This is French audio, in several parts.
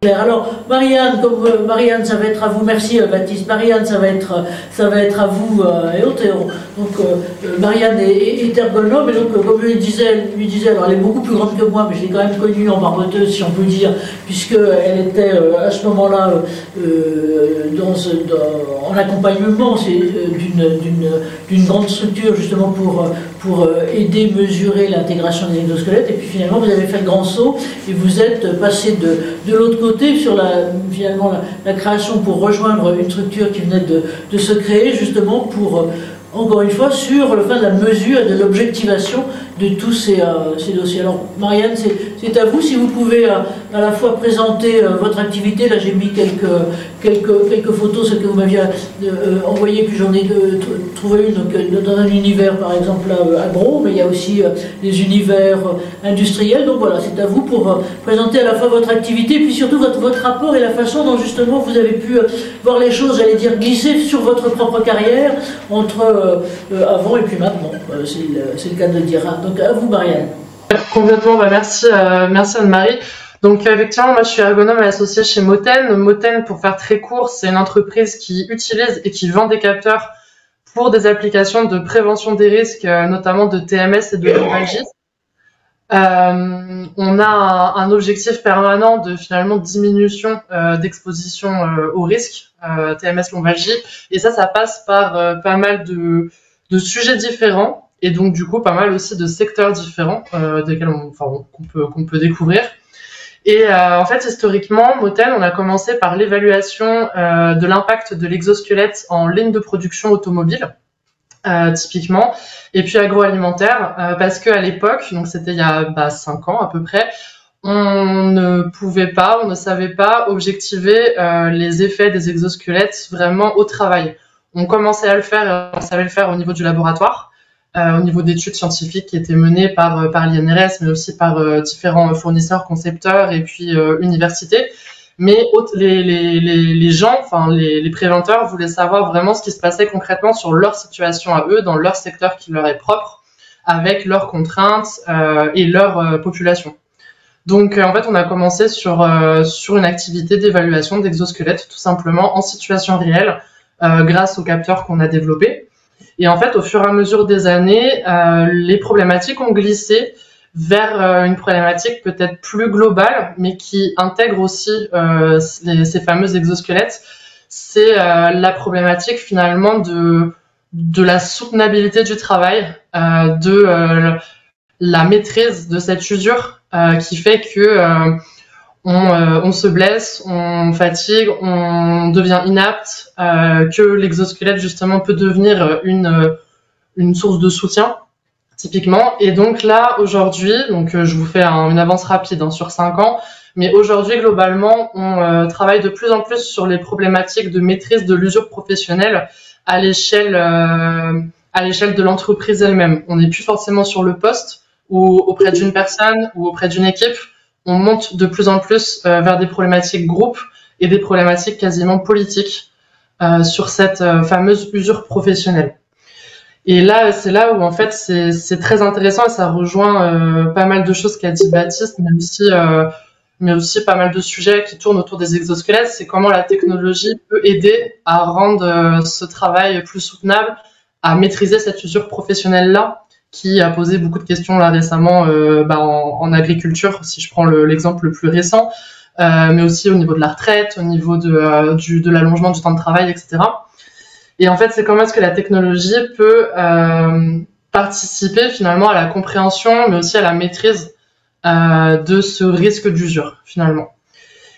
Alors, Marianne, Marianne, ça va être à vous. Merci, Baptiste. Marianne, ça va être à vous et autres. Donc, Marianne est ergonome, et donc, comme lui disait, alors elle est beaucoup plus grande que moi, mais je l'ai quand même connue en barboteuse, si on peut dire, puisqu'elle était à ce moment-là en accompagnement d'une grande structure, justement pour aider, mesurer l'intégration des exosquelettes. Et puis finalement, vous avez fait le grand saut et vous êtes passé de l'autre côté sur la création pour rejoindre une structure qui venait de se créer, justement pour, encore une fois, sur le fait de la mesure et de l'objectivation de tous ces dossiers. Alors, Marianne, c'est à vous, si vous pouvez à la fois présenter votre activité. Là, j'ai mis quelques photos, celles que vous m'aviez envoyées, puis j'en ai trouvé une donc, dans un univers, par exemple, agro, mais il y a aussi des univers industriels. Donc voilà, c'est à vous pour présenter à la fois votre activité, et puis surtout votre rapport et la façon dont, justement, vous avez pu voir les choses, j'allais dire, glisser sur votre propre carrière, entre avant et puis maintenant. C'est le cas de le dire. Donc à vous, Marianne. Complètement, merci Anne-Marie. Donc effectivement, moi je suis ergonome associée chez Moten. Moten, pour faire très court, c'est une entreprise qui utilise et qui vend des capteurs pour des applications de prévention des risques, notamment de TMS et de lombalgie. On a un objectif permanent de finalement diminution d'exposition au risque, TMS lombalgie, et ça passe par pas mal de sujets différents. Et donc, du coup, pas mal aussi de secteurs différents desquels qu'on peut découvrir. Et en fait, historiquement, Moten, on a commencé par l'évaluation de l'impact de l'exosquelette en ligne de production automobile, typiquement, et puis agroalimentaire, parce qu'à l'époque, donc c'était il y a 5 ans à peu près, on ne savait pas objectiver les effets des exosquelettes vraiment au travail. On commençait à le faire, on savait le faire au niveau du laboratoire, au niveau d'études scientifiques qui étaient menées par l'INRS, mais aussi par différents fournisseurs, concepteurs et puis universités. Mais les gens, enfin les préventeurs, voulaient savoir vraiment ce qui se passait concrètement sur leur situation à eux, dans leur secteur qui leur est propre, avec leurs contraintes et leur population. Donc en fait, on a commencé sur une activité d'évaluation d'exosquelettes, tout simplement en situation réelle, grâce aux capteurs qu'on a développés. Et en fait, au fur et à mesure des années, les problématiques ont glissé vers une problématique peut-être plus globale, mais qui intègre aussi ces fameux exosquelettes. C'est la problématique finalement de la soutenabilité du travail, de la maîtrise de cette usure qui fait que on se blesse, on fatigue, on devient inapte, que l'exosquelette justement peut devenir une source de soutien, typiquement. Et donc là, aujourd'hui, je vous fais une avance rapide sur 5 ans, mais aujourd'hui, globalement, on travaille de plus en plus sur les problématiques de maîtrise de l'usure professionnelle à l'échelle de l'entreprise elle-même. On n'est plus forcément sur le poste ou auprès d'une personne ou auprès d'une équipe. On monte de plus en plus vers des problématiques groupes et des problématiques quasiment politiques sur cette fameuse usure professionnelle. Et là, c'est là où en fait c'est très intéressant, et ça rejoint pas mal de choses qu'a dit Baptiste, mais aussi pas mal de sujets qui tournent autour des exosquelettes. C'est comment la technologie peut aider à rendre ce travail plus soutenable, à maîtriser cette usure professionnelle-là, qui a posé beaucoup de questions là récemment en agriculture, si je prends l'exemple le plus récent, mais aussi au niveau de la retraite, au niveau de l'allongement du temps de travail, etc. Et en fait, c'est comment est-ce que la technologie peut participer finalement à la compréhension, mais aussi à la maîtrise de ce risque d'usure, finalement.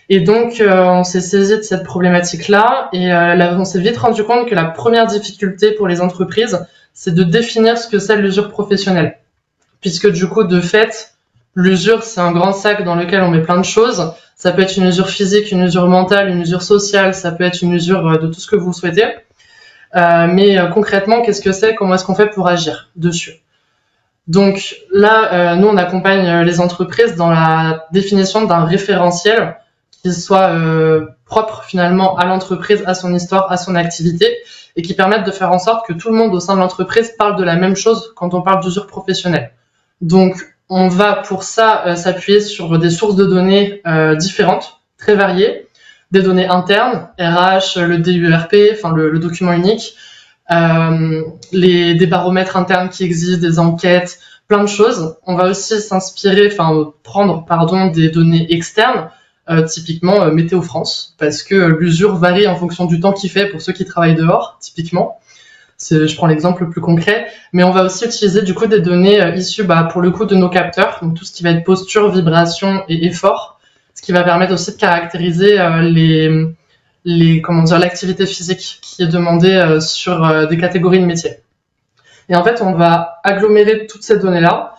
Et donc, on s'est saisi de cette problématique-là, et on s'est vite rendu compte que la première difficulté pour les entreprises, c'est de définir ce que c'est l'usure professionnelle. Puisque du coup, de fait, l'usure, c'est un grand sac dans lequel on met plein de choses. Ça peut être une usure physique, une usure mentale, une usure sociale, ça peut être une usure de tout ce que vous souhaitez. Mais concrètement, qu'est-ce que c'est? Comment est-ce qu'on fait pour agir dessus? Donc là, nous, on accompagne les entreprises dans la définition d'un référentiel qui soit propre finalement à l'entreprise, à son histoire, à son activité, et qui permettent de faire en sorte que tout le monde au sein de l'entreprise parle de la même chose quand on parle d'usure professionnelle. Donc, on va pour ça s'appuyer sur des sources de données différentes, très variées, des données internes, RH, le DURP, enfin le document unique, des baromètres internes qui existent, des enquêtes, plein de choses. On va aussi prendre des données externes, typiquement Météo France, parce que l'usure varie en fonction du temps qu'il fait pour ceux qui travaillent dehors, typiquement. Je prends l'exemple le plus concret, mais on va aussi utiliser du coup des données issues pour le coup de nos capteurs, donc tout ce qui va être posture, vibration et effort, ce qui va permettre aussi de caractériser l'activité physique qui est demandée sur des catégories de métiers. Et en fait, on va agglomérer toutes ces données-là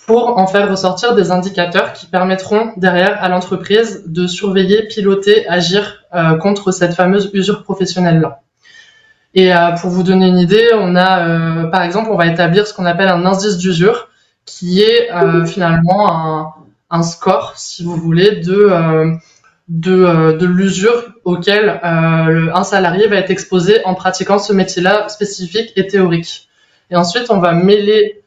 pour en faire ressortir des indicateurs qui permettront derrière à l'entreprise de surveiller, piloter, agir contre cette fameuse usure professionnelle-là. Et pour vous donner une idée, par exemple, on va établir ce qu'on appelle un indice d'usure, qui est finalement un score, si vous voulez, de l'usure auquel un salarié va être exposé en pratiquant ce métier-là spécifique et théorique. Et ensuite, on va mêler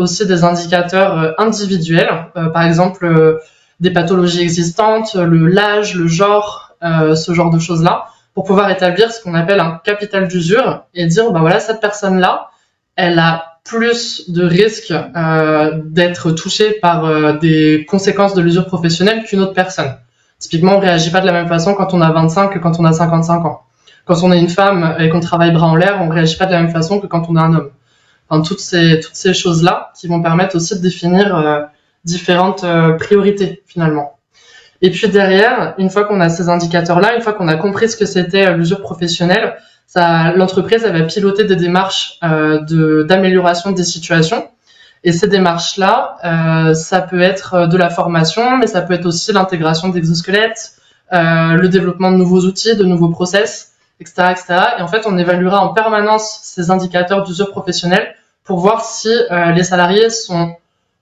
aussi des indicateurs individuels, par exemple des pathologies existantes, l'âge, le genre, ce genre de choses-là, pour pouvoir établir ce qu'on appelle un capital d'usure et dire, cette personne-là, elle a plus de risques d'être touchée par des conséquences de l'usure professionnelle qu'une autre personne. Typiquement, on réagit pas de la même façon quand on a 25 que quand on a 55 ans. Quand on est une femme et qu'on travaille bras en l'air, on réagit pas de la même façon que quand on est un homme. Enfin, toutes ces choses-là qui vont permettre aussi de définir différentes priorités, finalement. Et puis derrière, une fois qu'on a ces indicateurs-là, une fois qu'on a compris ce que c'était l'usure professionnelle, l'entreprise elle va piloter des démarches d'amélioration des situations. Et ces démarches-là, ça peut être de la formation, mais ça peut être aussi l'intégration d'exosquelettes, le développement de nouveaux outils, de nouveaux process, etc., etc. Et en fait, on évaluera en permanence ces indicateurs d'usure professionnelle pour voir si les salariés sont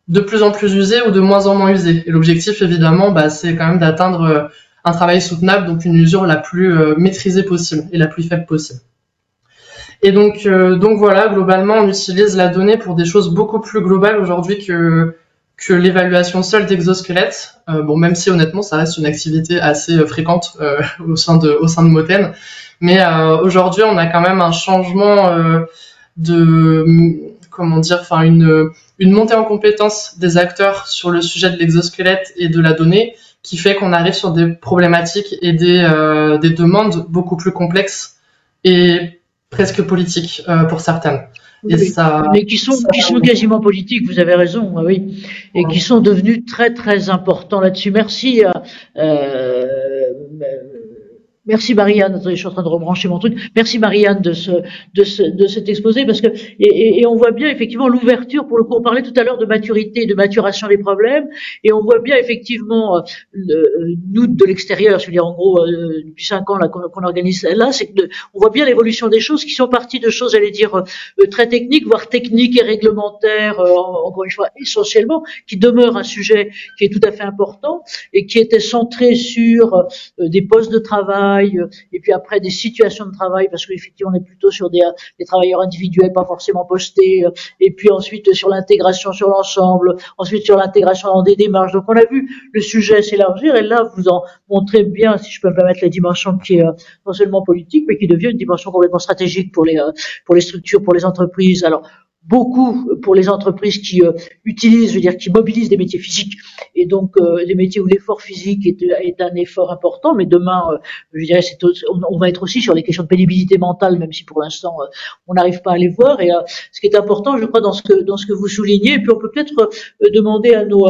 de plus en plus usés ou de moins en moins usés. Et l'objectif, évidemment, c'est quand même d'atteindre un travail soutenable, donc une usure la plus maîtrisée possible et la plus faible possible. Et donc voilà, globalement, on utilise la donnée pour des choses beaucoup plus globales aujourd'hui que l'évaluation seule d'exosquelettes. Même si honnêtement, ça reste une activité assez fréquente au sein de Moten. Mais aujourd'hui, on a quand même un changement une montée en compétence des acteurs sur le sujet de l'exosquelette et de la donnée qui fait qu'on arrive sur des problématiques et des demandes beaucoup plus complexes et presque politiques pour certaines. Et oui, mais qui sont quasiment politiques, vous avez raison, oui, et qui sont devenus très très importants là-dessus. Merci. Merci Marianne, attendez, je suis en train de rebrancher mon truc. Merci Marianne de cet exposé parce que et on voit bien effectivement l'ouverture. Pour le coup, on parlait tout à l'heure de maturité, de maturation des problèmes, et on voit bien effectivement nous de l'extérieur, je veux dire en gros depuis 5 ans là qu'on organise là, c'est que on voit bien l'évolution des choses qui sont parties de choses, j'allais dire très techniques, voire techniques et réglementaires, encore une fois essentiellement, qui demeure un sujet qui est tout à fait important et qui était centré sur des postes de travail. Et puis après des situations de travail, parce qu'effectivement on est plutôt sur des travailleurs individuels, pas forcément postés, et puis ensuite sur l'intégration sur l'ensemble, ensuite sur l'intégration dans des démarches. Donc on a vu le sujet s'élargir, et là vous en montrez bien, si je peux me permettre, la dimension qui est non seulement politique, mais qui devient une dimension complètement stratégique pour les structures, pour les entreprises. Alors beaucoup pour les entreprises qui utilisent, je veux dire, qui mobilisent des métiers physiques, et donc des métiers où l'effort physique est un effort important, mais demain, je dirais, on va être aussi sur les questions de pénibilité mentale, même si pour l'instant on n'arrive pas à les voir. Et ce qui est important, je crois, dans ce que vous soulignez, et puis on peut peut-être demander à nos